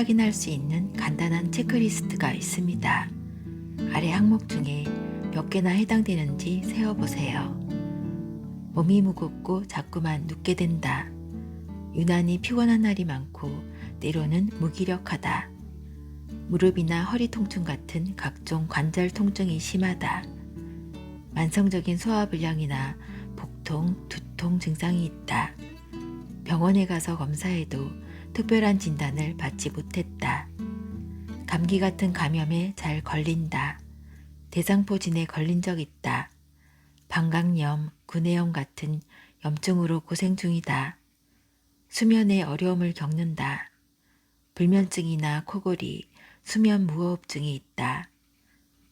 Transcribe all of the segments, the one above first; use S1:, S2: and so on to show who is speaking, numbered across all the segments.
S1: 확인할 수 있는 간단한 체크리스트가 있습니다. 아래 항목 중에 몇 개나 해당되는지 세어보세요. 몸이 무겁고 자꾸만 눕게 된다. 유난히 피곤한 날이 많고 때로는 무기력하다. 무릎이나 허리 통증 같은 각종 관절 통증이 심하다. 만성적인 소화불량이나 복통, 두통 증상이 있다. 병원에 가서 검사해도 특별한 진단을 받지 못했다. 감기 같은 감염에 잘 걸린다. 대상포진에 걸린 적 있다. 방광염, 구내염 같은 염증으로 고생 중이다. 수면에 어려움을 겪는다. 불면증이나 코골이, 수면 무호흡증이 있다.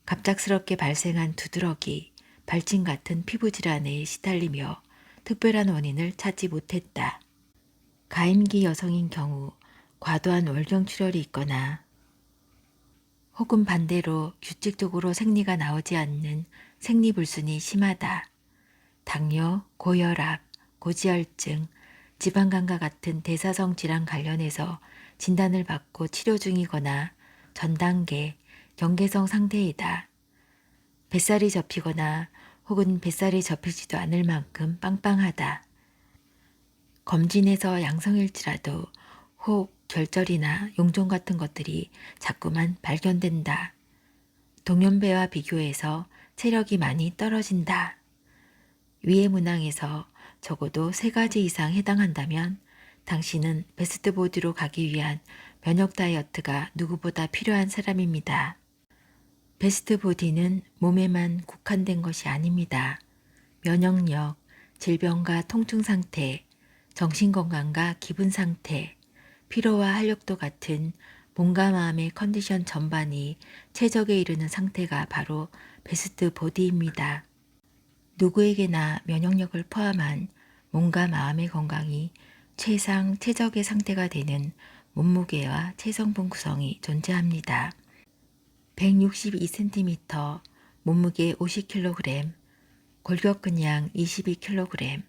S1: 갑작스럽게 발생한 두드러기, 발진 같은 피부질환에 시달리며 특별한 원인을 찾지 못했다. 가임기 여성인 경우 과도한 월경출혈이 있거나 혹은 반대로 규칙적으로 생리가 나오지 않는 생리불순이 심하다. 당뇨, 고혈압, 고지혈증, 지방간과 같은 대사성 질환 관련해서 진단을 받고 치료 중이거나 전 단계, 경계성 상태이다. 뱃살이 접히거나 혹은 뱃살이 접히지도 않을 만큼 빵빵하다. 검진에서 양성일지라도 혹 결절이나 용종 같은 것들이 자꾸만 발견된다. 동년배와 비교해서 체력이 많이 떨어진다. 위의 문항에서 적어도 3가지 이상 해당한다면 당신은 베스트보디로 가기 위한 면역 다이어트가 누구보다 필요한 사람입니다. 베스트보디는 몸에만 국한된 것이 아닙니다. 면역력, 질병과 통증 상태, 정신건강과 기분 상태, 피로와 활력도 같은 몸과 마음의 컨디션 전반이 최적에 이르는 상태가 바로 베스트 보디입니다. 누구에게나 면역력을 포함한 몸과 마음의 건강이 최상, 최적의 상태가 되는 몸무게와 체성분 구성이 존재합니다. 162cm, 몸무게 50kg, 골격근량 22kg,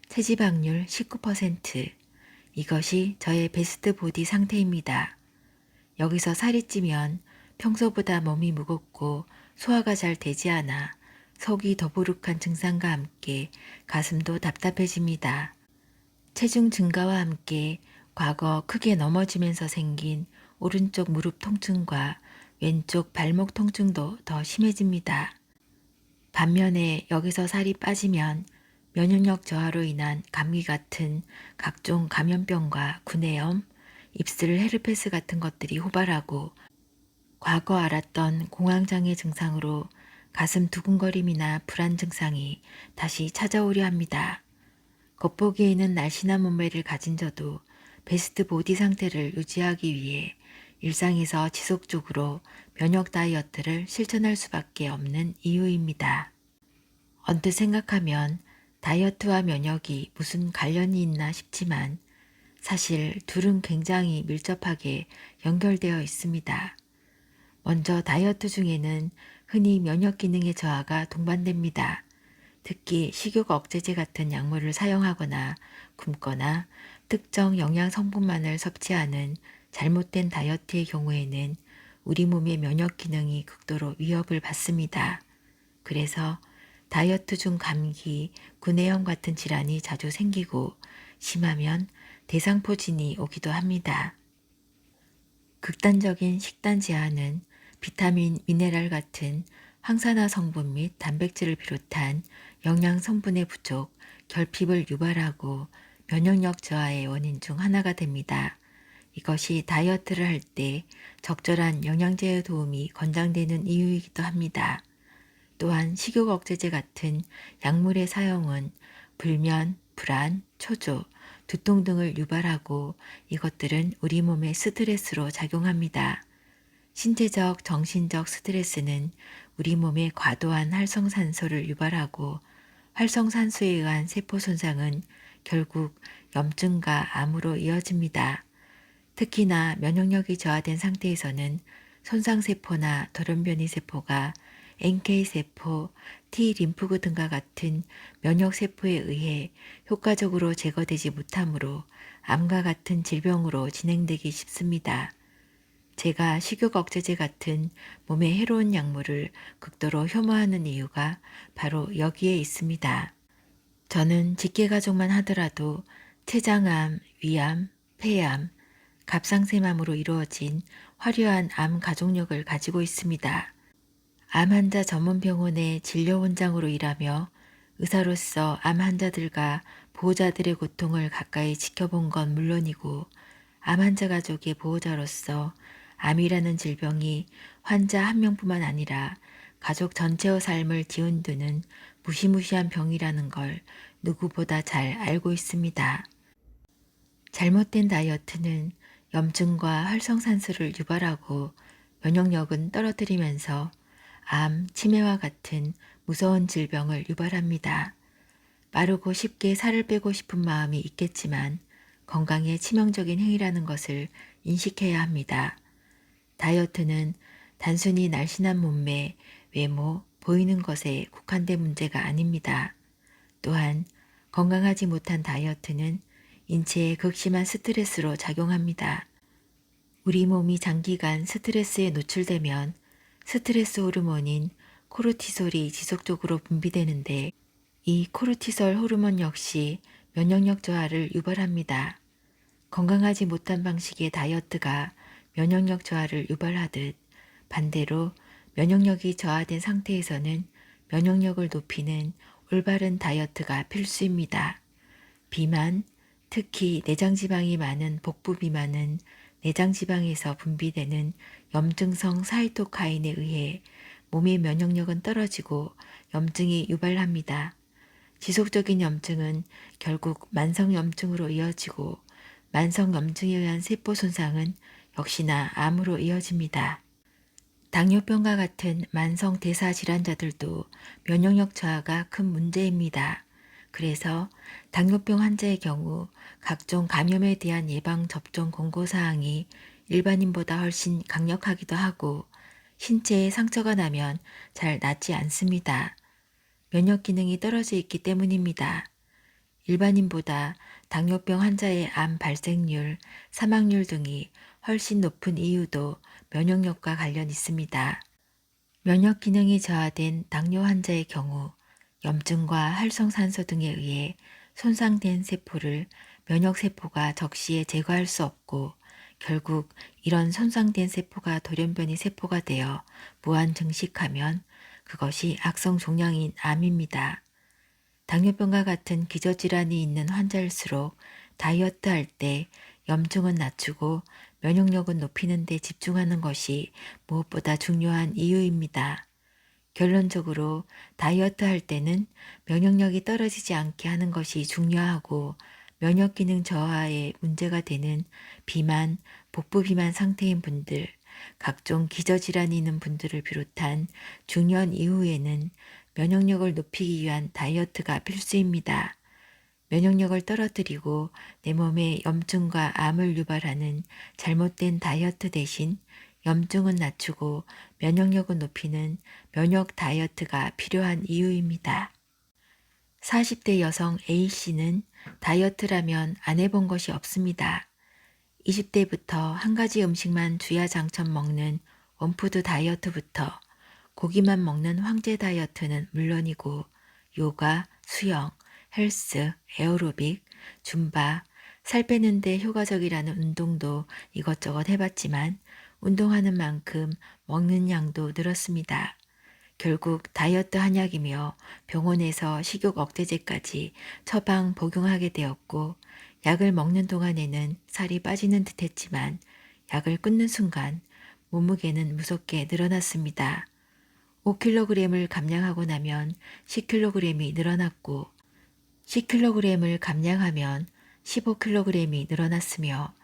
S1: 체지방률 19%, 이것이 저의 베스트 보디 상태입니다. 여기서 살이 찌면 평소보다 몸이 무겁고 소화가 잘 되지 않아 속이 더부룩한 증상과 함께 가슴도 답답해집니다. 체중 증가와 함께 과거 크게 넘어지면서 생긴 오른쪽 무릎 통증과 왼쪽 발목 통증도 더 심해집니다. 반면에 여기서 살이 빠지면 면역력 저하로 인한 감기 같은 각종 감염병과 구내염, 입술 헤르페스 같은 것들이 호발하고 과거 알았던 공황장애 증상으로 가슴 두근거림이나 불안 증상이 다시 찾아오려 합니다. 겉보기에는 날씬한 몸매를 가진 저도 베스트 보디 상태를 유지하기 위해 일상에서 지속적으로 면역 다이어트를 실천할 수밖에 없는 이유입니다. 언뜻 생각하면 다이어트와 면역이 무슨 관련이 있나 싶지만 사실 둘은 굉장히 밀접하게 연결되어 있습니다. 먼저 다이어트 중에는 흔히 면역 기능의 저하가 동반됩니다. 특히 식욕 억제제 같은 약물을 사용하거나 굶거나 특정 영양 성분만을 섭취하는 잘못된 다이어트의 경우에는 우리 몸의 면역 기능이 극도로 위협을 받습니다. 그래서 다이어트 중 감기, 구내염 같은 질환이 자주 생기고 심하면 대상포진이 오기도 합니다. 극단적인 식단 제한은 비타민, 미네랄 같은 항산화 성분 및 단백질을 비롯한 영양 성분의 부족, 결핍을 유발하고 면역력 저하의 원인 중 하나가 됩니다. 이것이 다이어트를 할 때 적절한 영양제의 도움이 권장되는 이유이기도 합니다. 또한 식욕 억제제 같은 약물의 사용은 불면, 불안, 초조, 두통 등을 유발하고 이것들은 우리 몸에 스트레스로 작용합니다. 신체적, 정신적 스트레스는 우리 몸에 과도한 활성산소를 유발하고 활성산소에 의한 세포 손상은 결국 염증과 암으로 이어집니다. 특히나 면역력이 저하된 상태에서는 손상세포나 돌연변이세포가 NK세포, T림프구 등과 같은 면역세포에 의해 효과적으로 제거되지 못하므로 암과 같은 질병으로 진행되기 쉽습니다. 제가 식욕 억제제 같은 몸에 해로운 약물을 극도로 혐오하는 이유가 바로 여기에 있습니다. 저는 직계가족만 하더라도 췌장암, 위암, 폐암, 갑상샘암으로 이루어진 화려한 암 가족력을 가지고 있습니다. 암 환자 전문 병원의 진료원장으로 일하며 의사로서 암 환자들과 보호자들의 고통을 가까이 지켜본 건 물론이고 암 환자 가족의 보호자로서 암이라는 질병이 환자 한 명뿐만 아니라 가족 전체의 삶을 뒤흔드는 무시무시한 병이라는 걸 누구보다 잘 알고 있습니다. 잘못된 다이어트는 염증과 활성산소를 유발하고 면역력은 떨어뜨리면서 암, 치매와 같은 무서운 질병을 유발합니다. 빠르고 쉽게 살을 빼고 싶은 마음이 있겠지만 건강에 치명적인 행위라는 것을 인식해야 합니다. 다이어트는 단순히 날씬한 몸매, 외모, 보이는 것에 국한된 문제가 아닙니다. 또한 건강하지 못한 다이어트는 인체에 극심한 스트레스로 작용합니다. 우리 몸이 장기간 스트레스에 노출되면 스트레스 호르몬인 코르티솔이 지속적으로 분비되는데 이 코르티솔 호르몬 역시 면역력 저하를 유발합니다. 건강하지 못한 방식의 다이어트가 면역력 저하를 유발하듯 반대로 면역력이 저하된 상태에서는 면역력을 높이는 올바른 다이어트가 필수입니다. 비만, 특히 내장지방이 많은 복부 비만은 내장지방에서 분비되는 염증성 사이토카인에 의해 몸의 면역력은 떨어지고 염증이 유발합니다. 지속적인 염증은 결국 만성염증으로 이어지고 만성염증에 의한 세포 손상은 역시나 암으로 이어집니다. 당뇨병과 같은 만성 대사 질환자들도 면역력 저하가 큰 문제입니다. 그래서 당뇨병 환자의 경우 각종 감염에 대한 예방 접종 권고사항이 일반인보다 훨씬 강력하기도 하고 신체에 상처가 나면 잘 낫지 않습니다. 면역 기능이 떨어져 있기 때문입니다. 일반인보다 당뇨병 환자의 암 발생률, 사망률 등이 훨씬 높은 이유도 면역력과 관련 있습니다. 면역 기능이 저하된 당뇨 환자의 경우 염증과 활성산소 등에 의해 손상된 세포를 면역세포가 적시에 제거할 수 없고 결국 이런 손상된 세포가 돌연변이 세포가 되어 무한 증식하면 그것이 악성 종양인 암입니다. 당뇨병과 같은 기저질환이 있는 환자일수록 다이어트 할 때 염증은 낮추고 면역력은 높이는 데 집중하는 것이 무엇보다 중요한 이유입니다. 결론적으로 다이어트 할 때는 면역력이 떨어지지 않게 하는 것이 중요하고 면역 기능 저하에 문제가 되는 비만, 복부 비만 상태인 분들, 각종 기저질환이 있는 분들을 비롯한 중년 이후에는 면역력을 높이기 위한 다이어트가 필수입니다. 면역력을 떨어뜨리고 내 몸에 염증과 암을 유발하는 잘못된 다이어트 대신 염증은 낮추고 면역력을 높이는 면역 다이어트가 필요한 이유입니다. 40대 여성 A씨는 다이어트라면 안 해본 것이 없습니다. 20대부터 한 가지 음식만 주야장천 먹는 원푸드 다이어트부터 고기만 먹는 황제 다이어트는 물론이고 요가, 수영, 헬스, 에어로빅, 줌바, 살 빼는데 효과적이라는 운동도 이것저것 해봤지만 운동하는 만큼 먹는 양도 늘었습니다. 결국 다이어트 한약이며 병원에서 식욕 억제제까지 처방 복용하게 되었고 약을 먹는 동안에는 살이 빠지는 듯 했지만 약을 끊는 순간 몸무게는 무섭게 늘어났습니다. 5kg을 감량하고 나면 10kg이 늘어났고 10kg을 감량하면 15kg이 늘어났으며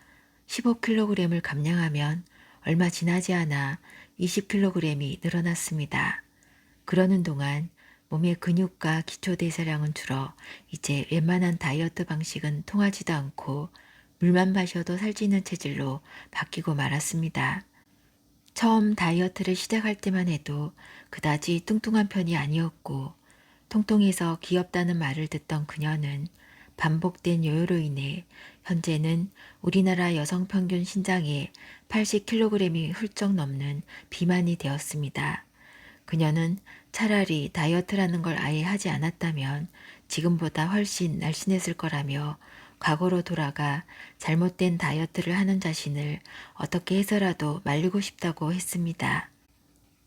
S1: 15kg을 감량하면 얼마 지나지 않아 20kg이 늘어났습니다. 그러는 동안 몸의 근육과 기초대사량은 줄어 이제 웬만한 다이어트 방식은 통하지도 않고 물만 마셔도 살찌는 체질로 바뀌고 말았습니다. 처음 다이어트를 시작할 때만 해도 그다지 뚱뚱한 편이 아니었고 통통해서 귀엽다는 말을 듣던 그녀는 반복된 요요로 인해 현재는 우리나라 여성 평균 신장의 80kg이 훌쩍 넘는 비만이 되었습니다. 그녀는 차라리 다이어트라는 걸 아예 하지 않았다면 지금보다 훨씬 날씬했을 거라며 과거로 돌아가 잘못된 다이어트를 하는 자신을 어떻게 해서라도 말리고 싶다고 했습니다.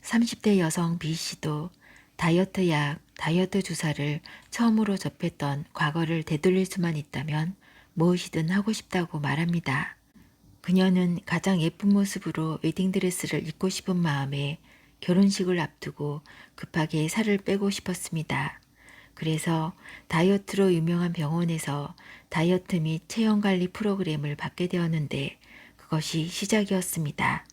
S1: 30대 여성 B 씨도 다이어트 약, 다이어트 주사를 처음으로 접했던 과거를 되돌릴 수만 있다면 무엇이든 하고 싶다고 말합니다. 그녀는 가장 예쁜 모습으로 웨딩드레스를 입고 싶은 마음에 결혼식을 앞두고 급하게 살을 빼고 싶었습니다. 그래서 다이어트로 유명한 병원에서 다이어트 및 체형관리 프로그램을 받게 되었는데 그것이 시작이었습니다.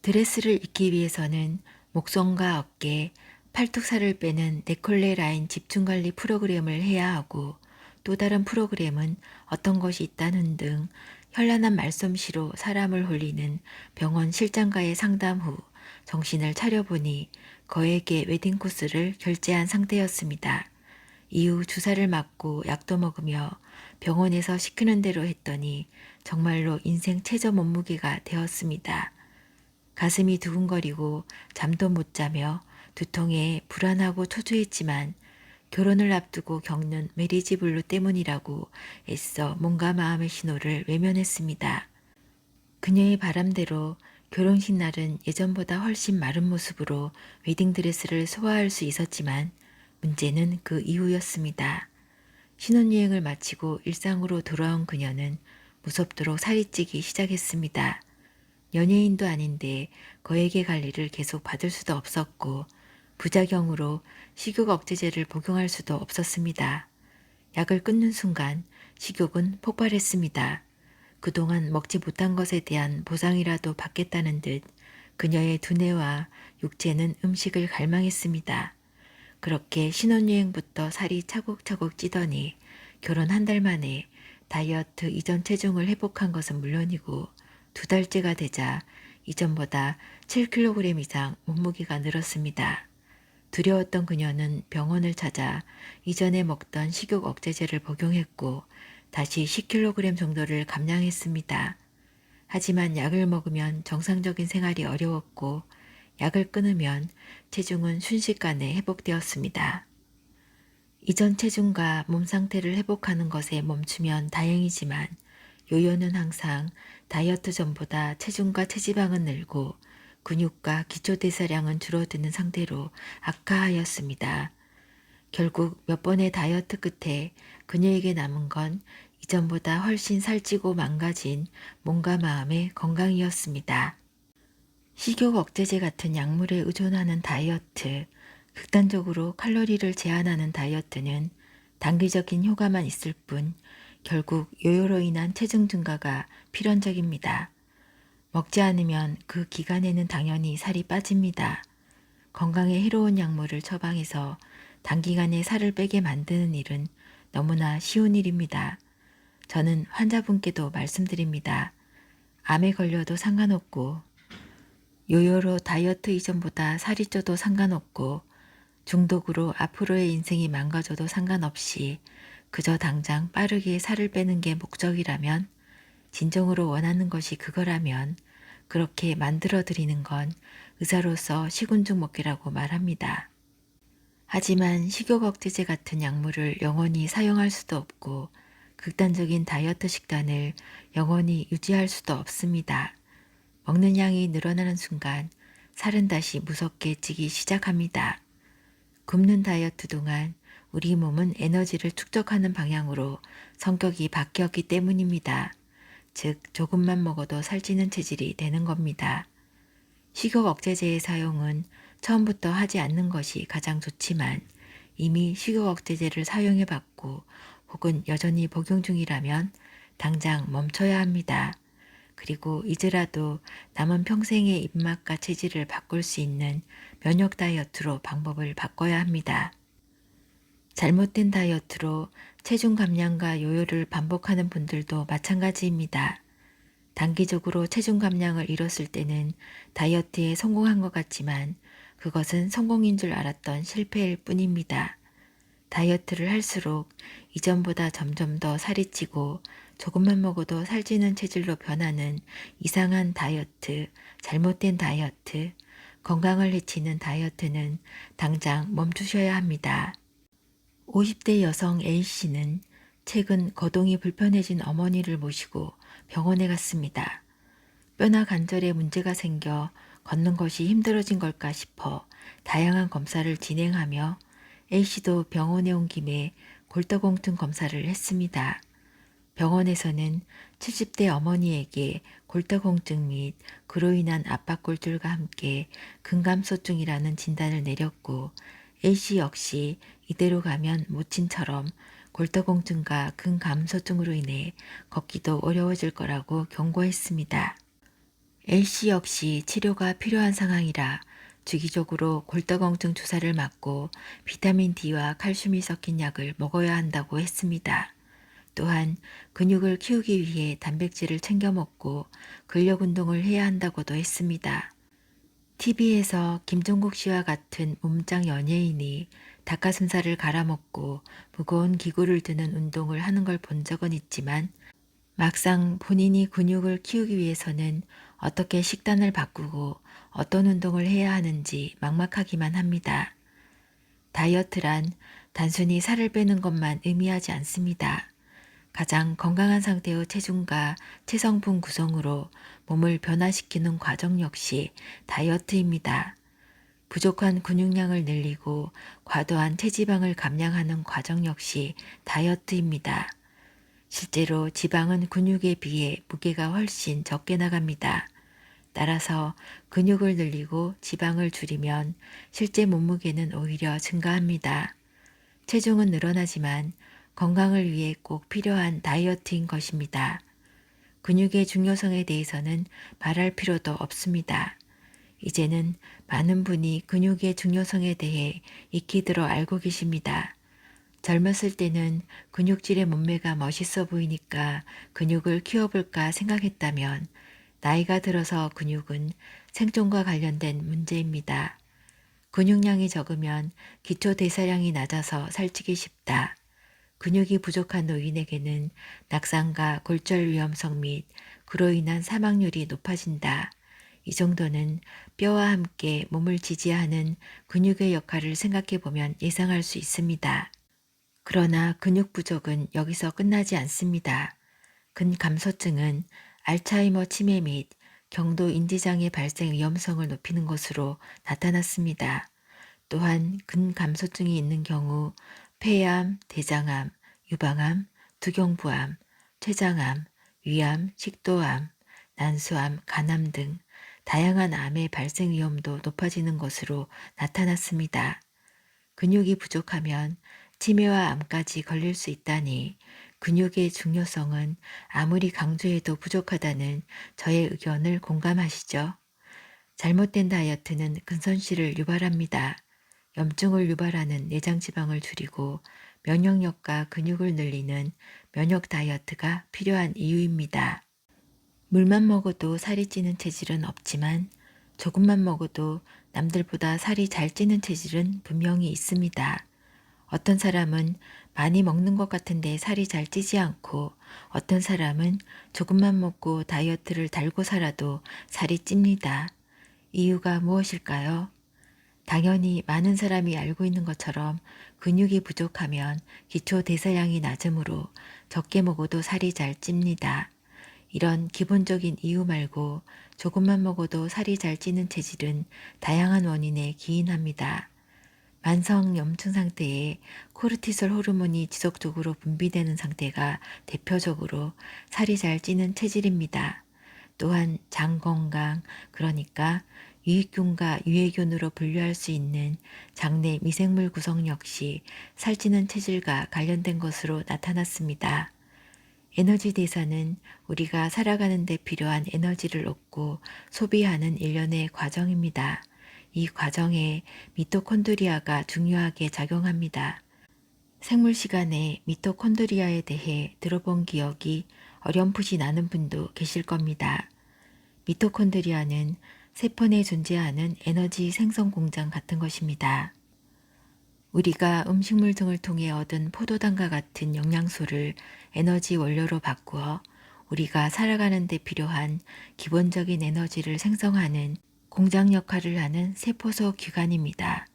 S1: 드레스를 입기 위해서는 목선과 어깨, 팔뚝살을 빼는 데콜레 라인 집중관리 프로그램을 해야 하고 또 다른 프로그램은 어떤 것이 있다는 등 현란한 말솜씨로 사람을 홀리는 병원 실장과의 상담 후 정신을 차려보니 거액의 웨딩 코스를 결제한 상태였습니다. 이후 주사를 맞고 약도 먹으며 병원에서 시키는 대로 했더니 정말로 인생 최저 몸무게가 되었습니다. 가슴이 두근거리고 잠도 못 자며 두통에 불안하고 초조했지만 결혼을 앞두고 겪는 메리지 블루 때문이라고 애써 몸과 마음의 신호를 외면했습니다. 그녀의 바람대로 결혼식 날은 예전보다 훨씬 마른 모습으로 웨딩드레스를 소화할 수 있었지만 문제는 그 이후였습니다. 신혼여행을 마치고 일상으로 돌아온 그녀는 무섭도록 살이 찌기 시작했습니다. 연예인도 아닌데 거액의 관리를 계속 받을 수도 없었고 부작용으로 식욕 억제제를 복용할 수도 없었습니다. 약을 끊는 순간 식욕은 폭발했습니다. 그동안 먹지 못한 것에 대한 보상이라도 받겠다는 듯 그녀의 두뇌와 육체는 음식을 갈망했습니다. 그렇게 신혼여행부터 살이 차곡차곡 찌더니 결혼 한 달 만에 다이어트 이전 체중을 회복한 것은 물론이고 2달째가 되자 이전보다 7kg 이상 몸무게가 늘었습니다. 두려웠던 그녀는 병원을 찾아 이전에 먹던 식욕 억제제를 복용했고 다시 10kg 정도를 감량했습니다. 하지만 약을 먹으면 정상적인 생활이 어려웠고 약을 끊으면 체중은 순식간에 회복되었습니다. 이전 체중과 몸 상태를 회복하는 것에 멈추면 다행이지만 요요는 항상 다이어트 전보다 체중과 체지방은 늘고 근육과 기초대사량은 줄어드는 상태로 악화하였습니다. 결국 몇 번의 다이어트 끝에 그녀에게 남은 건 이전보다 훨씬 살찌고 망가진 몸과 마음의 건강이었습니다. 식욕 억제제 같은 약물에 의존하는 다이어트, 극단적으로 칼로리를 제한하는 다이어트는 단기적인 효과만 있을 뿐 결국 요요로 인한 체중 증가가 필연적입니다. 먹지 않으면 그 기간에는 당연히 살이 빠집니다. 건강에 해로운 약물을 처방해서 단기간에 살을 빼게 만드는 일은 너무나 쉬운 일입니다. 저는 환자분께도 말씀드립니다. 암에 걸려도 상관없고 요요로 다이어트 이전보다 살이 쪄도 상관없고 중독으로 앞으로의 인생이 망가져도 상관없이 그저 당장 빠르게 살을 빼는 게 목적이라면 진정으로 원하는 것이 그거라면 그렇게 만들어 드리는 건 의사로서 식은죽 먹기라고 말합니다. 하지만 식욕 억제제 같은 약물을 영원히 사용할 수도 없고 극단적인 다이어트 식단을 영원히 유지할 수도 없습니다. 먹는 양이 늘어나는 순간 살은 다시 무섭게 찌기 시작합니다. 굶는 다이어트 동안 우리 몸은 에너지를 축적하는 방향으로 성격이 바뀌었기 때문입니다. 즉 조금만 먹어도 살찌는 체질이 되는 겁니다. 식욕 억제제의 사용은 처음부터 하지 않는 것이 가장 좋지만 이미 식욕 억제제를 사용해 봤고 혹은 여전히 복용 중이라면 당장 멈춰야 합니다. 그리고 이제라도 남은 평생의 입맛과 체질을 바꿀 수 있는 면역 다이어트로 방법을 바꿔야 합니다. 잘못된 다이어트로 체중 감량과 요요를 반복하는 분들도 마찬가지입니다. 단기적으로 체중 감량을 이뤘을 때는 다이어트에 성공한 것 같지만 그것은 성공인 줄 알았던 실패일 뿐입니다. 다이어트를 할수록 이전보다 점점 더 살이 찌고 조금만 먹어도 살찌는 체질로 변하는 이상한 다이어트, 잘못된 다이어트, 건강을 해치는 다이어트는 당장 멈추셔야 합니다. 50대 여성 A씨는 최근 거동이 불편해진 어머니를 모시고 병원에 갔습니다. 뼈나 관절에 문제가 생겨 걷는 것이 힘들어진 걸까 싶어 다양한 검사를 진행하며 A씨도 병원에 온 김에 골다공증 검사를 했습니다. 병원에서는 70대 어머니에게 골다공증 및 그로 인한 압박골절과 함께 근감소증이라는 진단을 내렸고 A씨 역시 이대로 가면 모친처럼 골다공증과 근감소증으로 인해 걷기도 어려워질 거라고 경고했습니다. A씨 역시 치료가 필요한 상황이라 주기적으로 골다공증 주사를 맞고 비타민 D와 칼슘이 섞인 약을 먹어야 한다고 했습니다. 또한 근육을 키우기 위해 단백질을 챙겨 먹고 근력 운동을 해야 한다고도 했습니다. TV에서 김종국 씨와 같은 몸짱 연예인이 닭가슴살을 갈아먹고 무거운 기구를 드는 운동을 하는 걸 본 적은 있지만 막상 본인이 근육을 키우기 위해서는 어떻게 식단을 바꾸고 어떤 운동을 해야 하는지 막막하기만 합니다. 다이어트란 단순히 살을 빼는 것만 의미하지 않습니다. 가장 건강한 상태의 체중과 체성분 구성으로 몸을 변화시키는 과정 역시 다이어트입니다. 부족한 근육량을 늘리고 과도한 체지방을 감량하는 과정 역시 다이어트입니다. 실제로 지방은 근육에 비해 무게가 훨씬 적게 나갑니다. 따라서 근육을 늘리고 지방을 줄이면 실제 몸무게는 오히려 증가합니다. 체중은 늘어나지만 건강을 위해 꼭 필요한 다이어트인 것입니다. 근육의 중요성에 대해서는 말할 필요도 없습니다. 이제는 많은 분이 근육의 중요성에 대해 익히 들어 알고 계십니다. 젊었을 때는 근육질의 몸매가 멋있어 보이니까 근육을 키워볼까 생각했다면 나이가 들어서 근육은 생존과 관련된 문제입니다. 근육량이 적으면 기초 대사량이 낮아서 살찌기 쉽다. 근육이 부족한 노인에게는 낙상과 골절 위험성 및 그로 인한 사망률이 높아진다. 이 정도는 뼈와 함께 몸을 지지하는 근육의 역할을 생각해 보면 예상할 수 있습니다. 그러나 근육 부족은 여기서 끝나지 않습니다. 근감소증은 알츠하이머 치매 및 경도 인지장애 발생 위험성을 높이는 것으로 나타났습니다. 또한 근감소증이 있는 경우 폐암, 대장암, 유방암, 두경부암, 췌장암, 위암, 식도암, 난수암, 간암 등 다양한 암의 발생 위험도 높아지는 것으로 나타났습니다. 근육이 부족하면 치매와 암까지 걸릴 수 있다니 근육의 중요성은 아무리 강조해도 부족하다는 저의 의견을 공감하시죠? 잘못된 다이어트는 근손실을 유발합니다. 염증을 유발하는 내장지방을 줄이고 면역력과 근육을 늘리는 면역 다이어트가 필요한 이유입니다. 물만 먹어도 살이 찌는 체질은 없지만 조금만 먹어도 남들보다 살이 잘 찌는 체질은 분명히 있습니다. 어떤 사람은 많이 먹는 것 같은데 살이 잘 찌지 않고 어떤 사람은 조금만 먹고 다이어트를 달고 살아도 살이 찝니다. 이유가 무엇일까요? 당연히 많은 사람이 알고 있는 것처럼 근육이 부족하면 기초 대사량이 낮으므로 적게 먹어도 살이 잘 찝니다. 이런 기본적인 이유 말고 조금만 먹어도 살이 잘 찌는 체질은 다양한 원인에 기인합니다. 만성 염증 상태에 코르티솔 호르몬이 지속적으로 분비되는 상태가 대표적으로 살이 잘 찌는 체질입니다. 또한 장 건강, 그러니까 유익균과 유해균으로 분류할 수 있는 장내 미생물 구성 역시 살찌는 체질과 관련된 것으로 나타났습니다. 에너지 대사는 우리가 살아가는 데 필요한 에너지를 얻고 소비하는 일련의 과정입니다. 이 과정에 미토콘드리아가 중요하게 작용합니다. 생물 시간에 미토콘드리아에 대해 들어본 기억이 어렴풋이 나는 분도 계실 겁니다. 미토콘드리아는 세포 내 존재하는 에너지 생성 공장 같은 것입니다. 우리가 음식물 등을 통해 얻은 포도당과 같은 영양소를 에너지 원료로 바꾸어 우리가 살아가는 데 필요한 기본적인 에너지를 생성하는 공장 역할을 하는 세포소 기관입니다.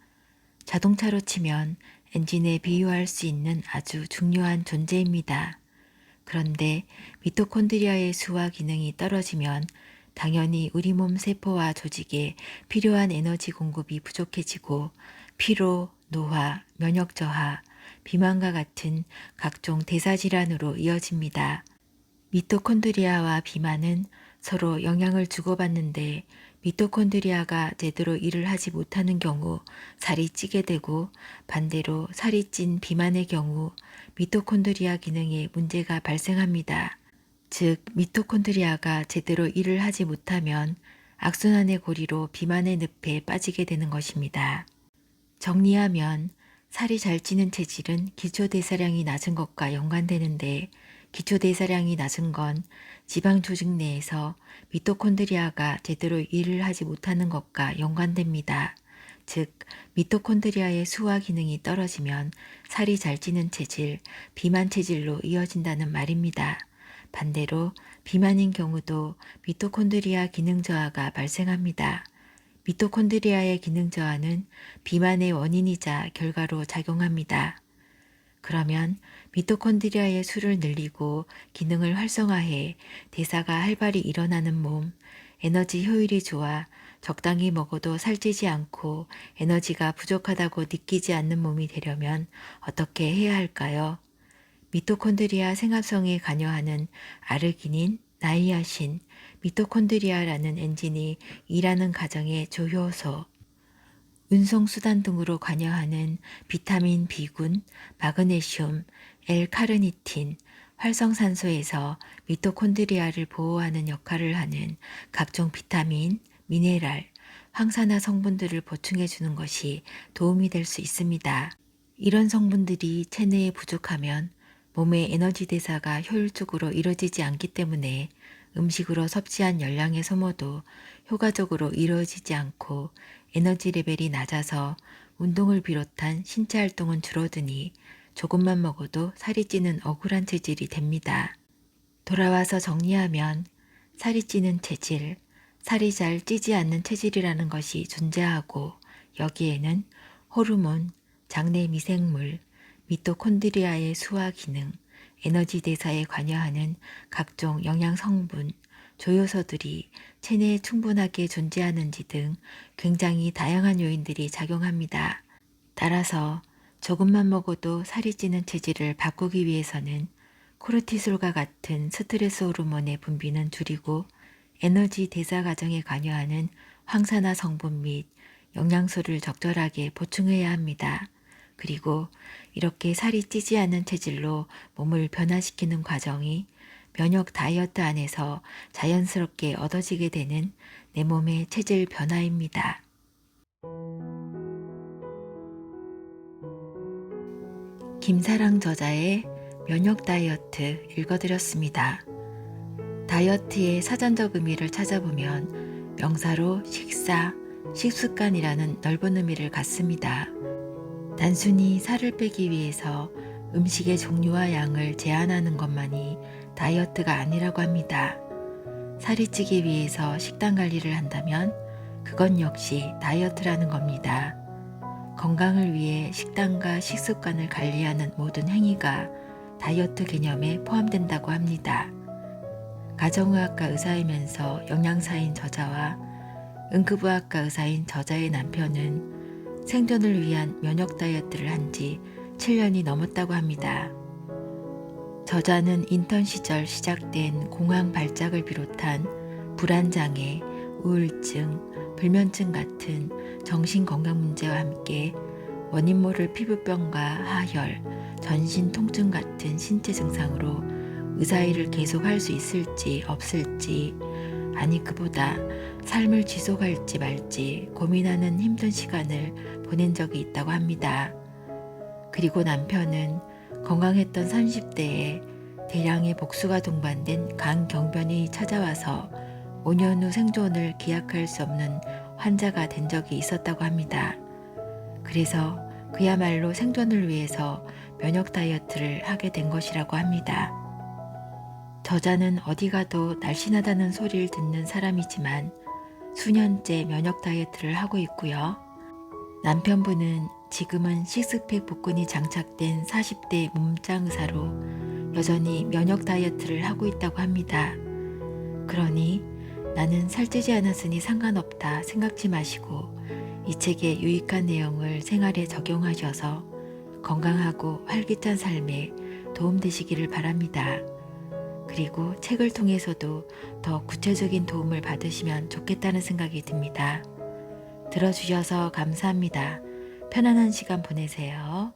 S1: 자동차로 치면 엔진에 비유할 수 있는 아주 중요한 존재입니다. 그런데 미토콘드리아의 수와 기능이 떨어지면 당연히 우리 몸 세포와 조직에 필요한 에너지 공급이 부족해지고 피로, 노화, 면역 저하, 비만과 같은 각종 대사질환으로 이어집니다. 미토콘드리아와 비만은 서로 영향을 주고받는데 미토콘드리아가 제대로 일을 하지 못하는 경우 살이 찌게 되고 반대로 살이 찐 비만의 경우 미토콘드리아 기능에 문제가 발생합니다. 즉, 미토콘드리아가 제대로 일을 하지 못하면 악순환의 고리로 비만의 늪에 빠지게 되는 것입니다. 정리하면 살이 잘 찌는 체질은 기초대사량이 낮은 것과 연관되는데 기초대사량이 낮은 건 지방 조직 내에서 미토콘드리아가 제대로 일을 하지 못하는 것과 연관됩니다. 즉, 미토콘드리아의 수화 기능이 떨어지면 살이 잘 찌는 체질, 비만 체질로 이어진다는 말입니다. 반대로 비만인 경우도 미토콘드리아 기능 저하가 발생합니다. 미토콘드리아의 기능 저하는 비만의 원인이자 결과로 작용합니다. 그러면 미토콘드리아의 수를 늘리고 기능을 활성화해 대사가 활발히 일어나는 몸, 에너지 효율이 좋아 적당히 먹어도 살찌지 않고 에너지가 부족하다고 느끼지 않는 몸이 되려면 어떻게 해야 할까요? 미토콘드리아 생합성에 관여하는 아르기닌, 나이아신, 미토콘드리아라는 엔진이 일하는 과정의 조효소, 운송수단 등으로 관여하는 비타민 B군, 마그네슘, L카르니틴, 활성산소에서 미토콘드리아를 보호하는 역할을 하는 각종 비타민, 미네랄, 황산화 성분들을 보충해 주는 것이 도움이 될 수 있습니다. 이런 성분들이 체내에 부족하면 몸의 에너지 대사가 효율적으로 이루어지지 않기 때문에 음식으로 섭취한 열량의 소모도 효과적으로 이루어지지 않고 에너지 레벨이 낮아서 운동을 비롯한 신체 활동은 줄어드니 조금만 먹어도 살이 찌는 억울한 체질이 됩니다. 돌아와서 정리하면 살이 찌는 체질, 살이 잘 찌지 않는 체질이라는 것이 존재하고 여기에는 호르몬, 장내 미생물, 미토콘드리아의 수화 기능, 에너지 대사에 관여하는 각종 영양 성분, 조효소들이 체내에 충분하게 존재하는지 등 굉장히 다양한 요인들이 작용합니다. 따라서 조금만 먹어도 살이 찌는 체질을 바꾸기 위해서는 코르티솔과 같은 스트레스 호르몬의 분비는 줄이고 에너지 대사 과정에 관여하는 황산화 성분 및 영양소를 적절하게 보충해야 합니다. 그리고 이렇게 살이 찌지 않는 체질로 몸을 변화시키는 과정이 면역 다이어트 안에서 자연스럽게 얻어지게 되는 내 몸의 체질 변화입니다. 김사랑 저자의 면역 다이어트 읽어드렸습니다. 다이어트의 사전적 의미를 찾아보면 명사로 식사, 식습관이라는 넓은 의미를 갖습니다. 단순히 살을 빼기 위해서 음식의 종류와 양을 제한하는 것만이 다이어트가 아니라고 합니다. 살이 찌기 위해서 식단 관리를 한다면 그건 역시 다이어트라는 겁니다. 건강을 위해 식단과 식습관을 관리하는 모든 행위가 다이어트 개념에 포함된다고 합니다. 가정의학과 의사이면서 영양사인 저자와 응급의학과 의사인 저자의 남편은 생존을 위한 면역 다이어트를 한 지 7년이 넘었다고 합니다. 저자는 인턴 시절 시작된 공황 발작을 비롯한 불안장애, 우울증, 불면증 같은 정신건강 문제와 함께 원인 모를 피부병과 하혈, 전신 통증 같은 신체 증상으로 의사일을 계속할 수 있을지 없을지, 아니 그보다 삶을 지속할지 말지 고민하는 힘든 시간을 보낸 적이 있다고 합니다. 그리고 남편은 건강했던 30대에 대량의 복수가 동반된 간경변이 찾아와서 5년 후 생존을 기약할 수 없는 환자가 된 적이 있었다고 합니다. 그래서 그야말로 생존을 위해서 면역 다이어트를 하게 된 것이라고 합니다. 저자는 어디 가도 날씬하다는 소리를 듣는 사람이지만 수년째 면역 다이어트를 하고 있고요. 남편분은 지금은 식스팩 복근이 장착된 40대 몸짱 의사로 여전히 면역 다이어트를 하고 있다고 합니다. 그러니 나는 살찌지 않았으니 상관없다 생각지 마시고 이 책의 유익한 내용을 생활에 적용하셔서 건강하고 활기찬 삶에 도움되시기를 바랍니다. 그리고 책을 통해서도 더 구체적인 도움을 받으시면 좋겠다는 생각이 듭니다. 들어주셔서 감사합니다. 편안한 시간 보내세요.